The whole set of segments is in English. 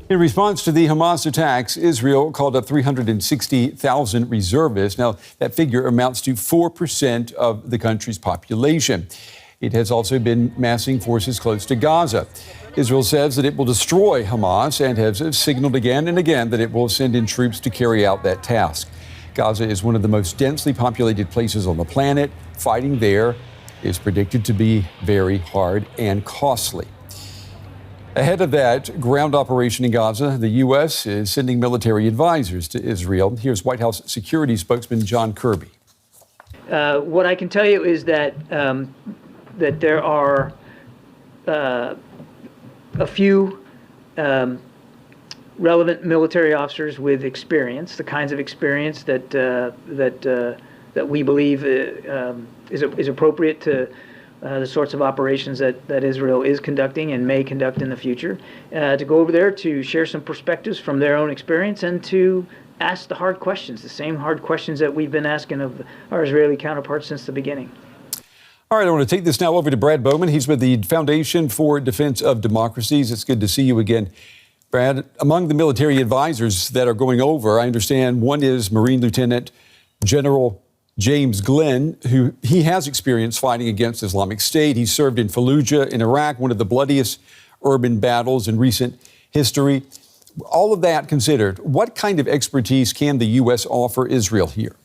In response to the Hamas attacks, Israel called up 360,000 reservists. Now, that figure amounts to 4% of the country's population. It has also been massing forces close to Gaza. Israel says that it will destroy Hamas and has signaled again and again that it will send in troops to carry out that task. Gaza is one of the most densely populated places on the planet. Fighting there is predicted to be very hard and costly. Ahead of that ground operation in Gaza, the U.S. is sending military advisors to Israel. Here's White House security spokesman John Kirby. What I can tell you is that that there are a few relevant military officers with experience, the kinds of experience that we believe is appropriate to the sorts of operations that Israel is conducting and may conduct in the future, to go over there to share some perspectives from their own experience and to ask the hard questions, the same hard questions that we've been asking of our Israeli counterparts since the beginning. All right, I want to take this now over to Brad Bowman. He's with the Foundation for Defense of Democracies. It's good to see you again. Brad, among the military advisors that are going over, I understand one is Marine Lieutenant General James Glenn, who he has experience fighting against Islamic State. He served in Fallujah in Iraq, one of the bloodiest urban battles in recent history. All of that considered, what kind of expertise can the U.S. offer Israel here?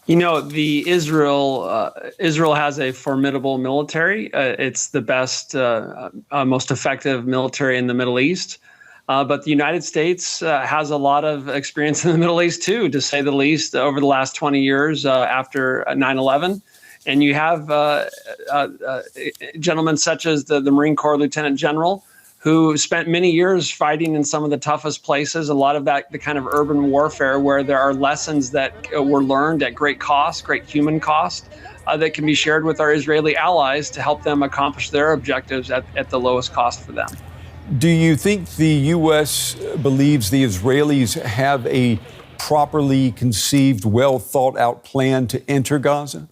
You know, Israel has a formidable military. It's the best, most effective military in the Middle East. But the United States has a lot of experience in the Middle East, too, to say the least, over the last 20 years after 9/11. And you have gentlemen such as the Marine Corps Lieutenant General, who spent many years fighting in some of the toughest places, a lot of that, the kind of urban warfare where there are lessons that were learned at great cost, great human cost, that can be shared with our Israeli allies to help them accomplish their objectives at the lowest cost for them. Do you think the U.S. believes the Israelis have a properly conceived, well thought out plan to enter Gaza?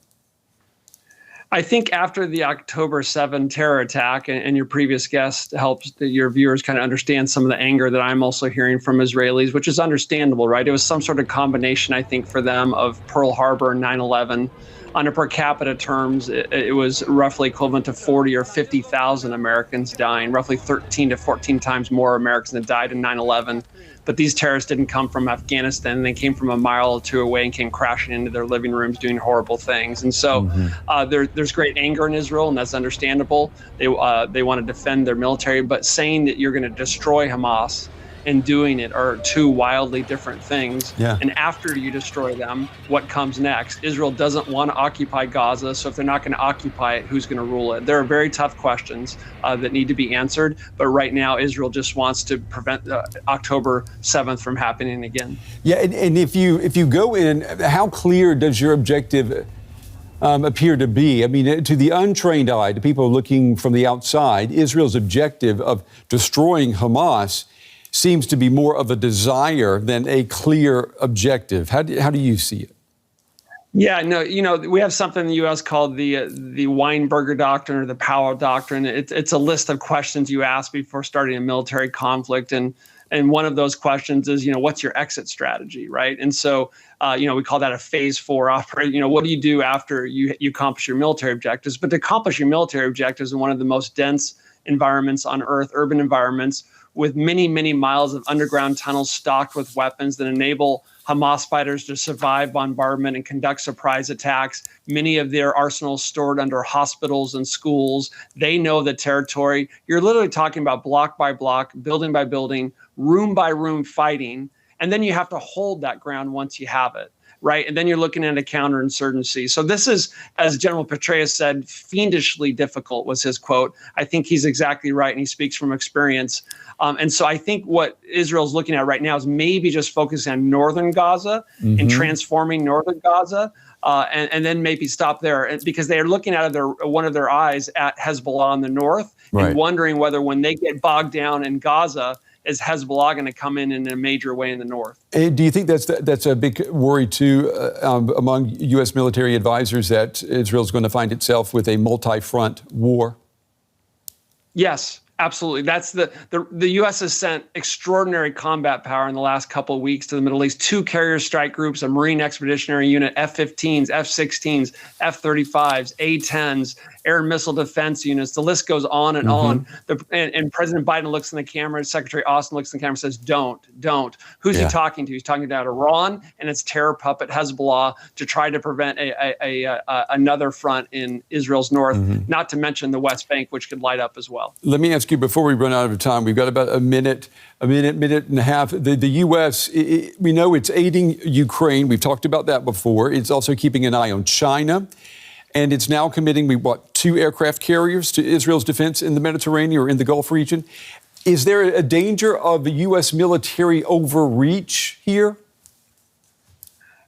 I think after the October 7 terror attack, and your previous guest helps your viewers kind of understand some of the anger that I'm also hearing from Israelis, which is understandable, right? It was some sort of combination, I think, for them of Pearl Harbor and 9/11. On a per capita terms, it was roughly equivalent to 40 or 50,000 Americans dying, roughly 13 to 14 times more Americans that died in 9/11. But these terrorists didn't come from Afghanistan. They came from a mile or two away and came crashing into their living rooms doing horrible things. And so there's great anger in Israel, and that's understandable. They want to defend their military, but saying that you're going to destroy Hamas and doing it are two wildly different things. Yeah. And after you destroy them, what comes next? Israel doesn't want to occupy Gaza, so if they're not going to occupy it, who's going to rule it? There are very tough questions that need to be answered, but right now Israel just wants to prevent October 7th from happening again. Yeah, and if you go in, how clear does your objective appear to be? I mean, to the untrained eye, to people looking from the outside, Israel's objective of destroying Hamas seems to be more of a desire than a clear objective. How do you see it? Yeah, no, you know, we have something in the U.S. called the Weinberger Doctrine or the Powell Doctrine. It's a list of questions you ask before starting a military conflict, and one of those questions is, you know, what's your exit strategy, right? And so, you know, we call that a phase 4 operation. You know, what do you do after you accomplish your military objectives? But to accomplish your military objectives in one of the most dense environments on Earth, urban environments, with many, many miles of underground tunnels stocked with weapons that enable Hamas fighters to survive bombardment and conduct surprise attacks. Many of their arsenals stored under hospitals and schools. They know the territory. You're literally talking about block by block, building by building, room by room fighting. And then you have to hold that ground once you have it, right? And then you're looking at a counterinsurgency. So this is, as General Petraeus said, fiendishly difficult was his quote. I think he's exactly right, and he speaks from experience. And so I think what Israel's looking at right now is maybe just focusing on northern Gaza and transforming northern Gaza, and then maybe stop there, because they are looking out of one of their eyes at Hezbollah in the north, and wondering whether when they get bogged down in Gaza, is Hezbollah going to come in a major way in the north? And do you think that's a big worry too among U.S. military advisors, that Israel's going to find itself with a multi-front war? Yes. Absolutely. That's the U.S. has sent extraordinary combat power in the last couple of weeks to the Middle East. 2 carrier strike groups, a Marine Expeditionary Unit, F-15s, F-16s, F-35s, A-10s, air and missile defense units. The list goes on and on. And President Biden looks in the camera, Secretary Austin looks in the camera and says, don't. Who's he talking to? He's talking about Iran and its terror puppet Hezbollah to try to prevent another front in Israel's north, not to mention the West Bank, which could light up as well. Let me ask you, before we run out of time, we've got about a minute and a half. The U.S., we know it's aiding Ukraine. We've talked about that before. It's also keeping an eye on China. And it's now committing, 2 aircraft carriers to Israel's defense in the Mediterranean or in the Gulf region. Is there a danger of U.S. military overreach here?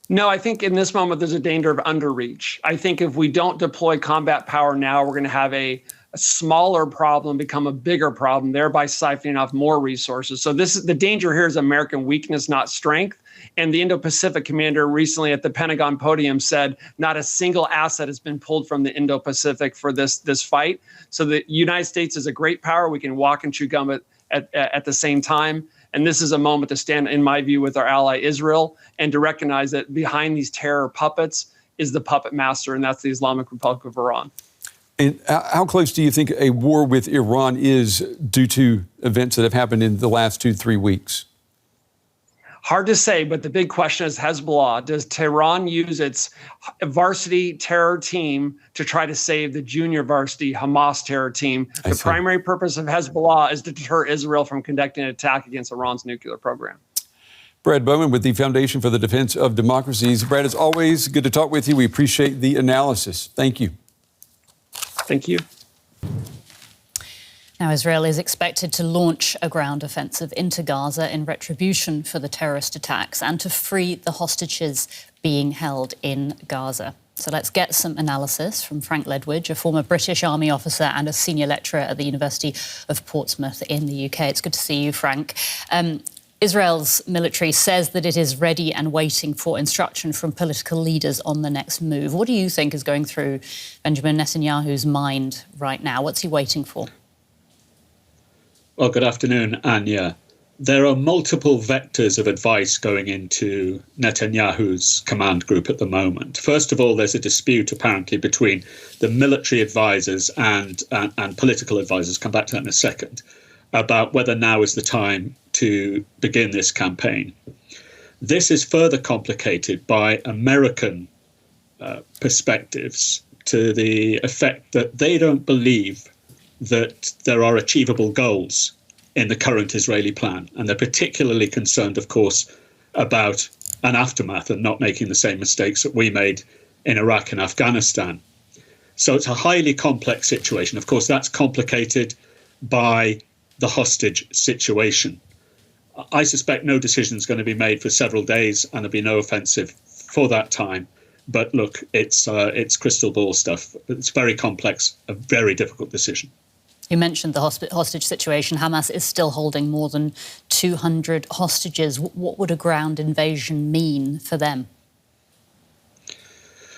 No, I think in this moment there's a danger of underreach. I think if we don't deploy combat power now, we're going to have a smaller problem become a bigger problem, thereby siphoning off more resources. So the danger here is American weakness, not strength. And the Indo-Pacific commander recently at the Pentagon podium said not a single asset has been pulled from the Indo-Pacific for this fight. So the United States is a great power. We can walk and chew gum at the same time. And this is a moment to stand, in my view, with our ally Israel and to recognize that behind these terror puppets is the puppet master, and that's the Islamic Republic of Iran. And how close do you think a war with Iran is due to events that have happened in the last 2-3 weeks? Hard to say, but the big question is Hezbollah. Does Tehran use its varsity terror team to try to save the junior varsity Hamas terror team? The primary purpose of Hezbollah is to deter Israel from conducting an attack against Iran's nuclear program. Brad Bowman with the Foundation for the Defense of Democracies. Brad, as always, good to talk with you. We appreciate the analysis. Thank you. Thank you. Now, Israel is expected to launch a ground offensive into Gaza in retribution for the terrorist attacks and to free the hostages being held in Gaza. So let's get some analysis from Frank Ledwidge, a former British Army officer and a senior lecturer at the University of Portsmouth in the UK. It's good to see you, Frank. Israel's military says that it is ready and waiting for instruction from political leaders on the next move. What do you think is going through Benjamin Netanyahu's mind right now? What's he waiting for? Well, good afternoon, Anya. There are multiple vectors of advice going into Netanyahu's command group at the moment. First of all, there's a dispute apparently between the military advisors and political advisors, come back to that in a second, about whether now is the time to begin this campaign. This is further complicated by American perspectives to the effect that they don't believe that there are achievable goals in the current Israeli plan. And they're particularly concerned, of course, about an aftermath and not making the same mistakes that we made in Iraq and Afghanistan. So it's a highly complex situation. Of course, that's complicated by the hostage situation. I suspect no decision is going to be made for several days and there'll be no offensive for that time. But look, it's crystal ball stuff. It's very complex, a very difficult decision. You mentioned the hostage situation. Hamas is still holding more than 200 hostages. What would a ground invasion mean for them?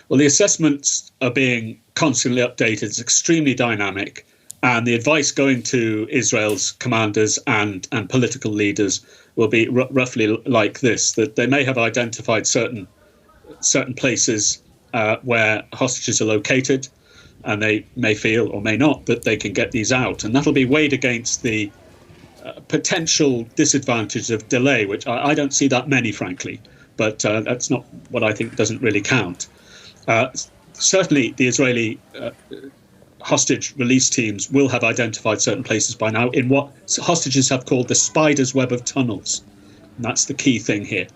Well, the assessments are being constantly updated. It's extremely dynamic. And the advice going to Israel's commanders and political leaders will be roughly like this, that they may have identified certain places where hostages are located, and they may feel or may not that they can get these out. And that'll be weighed against the potential disadvantage of delay, which I don't see that many, frankly, but that's not what I think doesn't really count. Certainly, the Israeli hostage release teams will have identified certain places by now in what hostages have called the spider's web of tunnels. And that's the key thing here.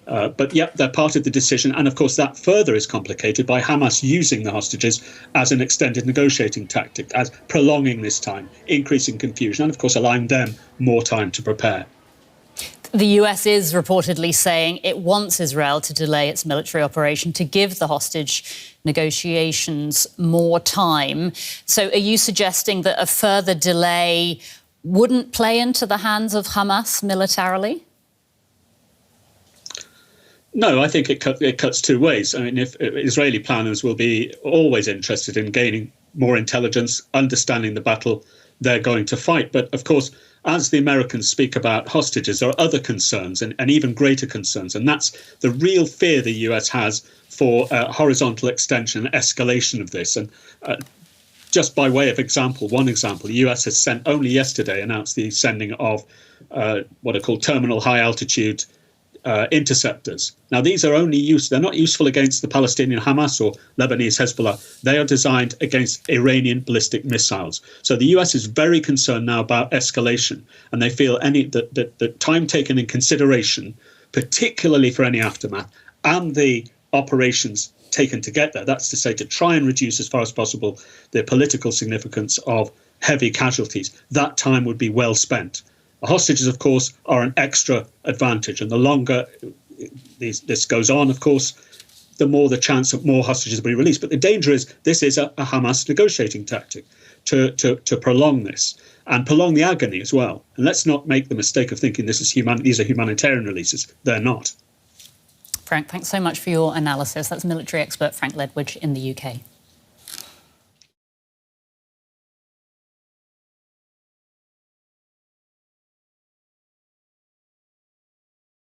But yep, they're part of the decision. And of course, that further is complicated by Hamas using the hostages as an extended negotiating tactic, as prolonging this time, increasing confusion, and of course, allowing them more time to prepare. The US is reportedly saying it wants Israel to delay its military operation to give the hostage negotiations more time. So are you suggesting that a further delay wouldn't play into the hands of Hamas militarily? No, I think it cuts two ways. I mean, if Israeli planners will be always interested in gaining more intelligence, understanding the battle they're going to fight. But of course, as the Americans speak about hostages, there are other concerns and even greater concerns. And that's the real fear the US has for horizontal extension and escalation of this. And just by way of example, one example, the US has sent only yesterday announced the sending of what are called terminal high altitude interceptors. Now, these are only they're not useful against the Palestinian Hamas or Lebanese Hezbollah. They are designed against Iranian ballistic missiles. So the US is very concerned now about escalation, and they feel the time taken in consideration, particularly for any aftermath, and the operations taken to get there, that's to say, to try and reduce as far as possible the political significance of heavy casualties, that time would be well spent. The hostages, of course, are an extra advantage. And the longer this goes on, of course, the more the chance of more hostages will be released. But the danger is this is a Hamas negotiating tactic to prolong this and prolong the agony as well. And let's not make the mistake of thinking these are humanitarian releases. They're not. Frank, thanks so much for your analysis. That's military expert Frank Ledwidge in the UK.